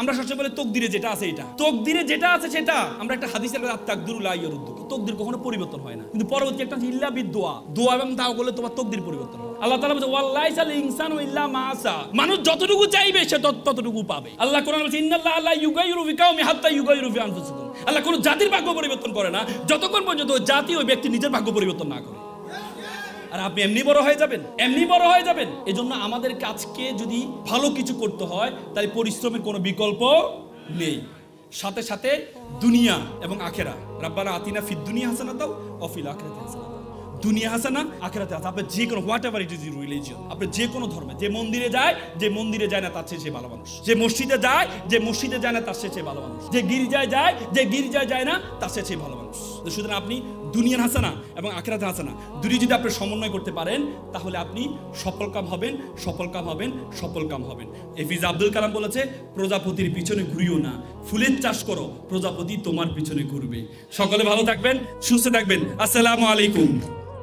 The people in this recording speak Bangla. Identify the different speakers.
Speaker 1: আমরা সবসময় বলি তকদিরে যেটা আছে এটা, তকদিরে যেটা আছে সেটা। আমরা একটা হাদিসের তাকদিরুল লা ইয়ারুদ্দু, তকদির কখনো পরিবর্তন হয় না, কিন্তু পরবর্তী একটা ইল্লা বিদুয়া, দোয়া এবং দাওয়া করলে তোমার তকদির পরিবর্তন হয়। আল্লাহ তাআলা বলেন ওয়াল্লাইসাল ইনসানু ইল্লা মা আসা, মানুষ যতটুকু চাইবে সে ততটুকু পাবে। আল্লাহ কোরআনে বলেন ইন্নাল্লাহা লা ইউগাইরু বিকাউমি হাত্তা ইউগাইরু বি আনফুসিহিম। আল্লাহ কোন জাতির ভাগ্য পরিবর্তন করে না যতক্ষণ পর্যন্ত ওই জাতি ওই ব্যক্তি নিজের ভাগ্য পরিবর্তন না করে। আর আপনি এমনি বড় হয়ে যাবেন, এমনি বড় হয়ে যাবেন। এজন্য আমাদের কাজকে যদি ভালো কিছু করতে হয় তাহলে পরিশ্রমের কোনো বিকল্প নেই। সাথে সাথে দুনিয়া এবং আখেরা, রাব্বানা আতিনা ফিদ দুনিয়া হাসানাতাও ওয়া ফিল আখিরাতি হাসানাতাও। দুনিয়া হাসানা, আখিরাতে হাসানা। আপনি যে কোনো what ever it is religion, আপনি যে কোনো ধর্মে, যে মন্দিরে যায়, যে মন্দিরে যায় না তার চেয়ে সে ভালো মানুষ, যে মসজিদে যায়, যে মসজিদে যায় না তার চেয়ে ভালো মানুষ, যে গির্জায় যায়, যে গির্জায় যায় না তার চেয়ে ভালো মানুষ। সুতরাং আপনি দুনিয়ার হাসানা এবং আখিরাতের হাসানা দুটি যদি আপনি সমন্বয় করতে পারেন তাহলে আপনি সফলকাম হবেন, সফলকাম হবেন, সফলকাম হবেন। এপিজে আব্দুল কালাম বলেছে, প্রজাপতির পিছনে ঘুরিও না, ফুলের চাষ করো, প্রজাপতি তোমার পিছনে ঘুরবে। সকলে ভালো থাকবেন, সুস্থ থাকবেন। আসসালামু আলাইকুম।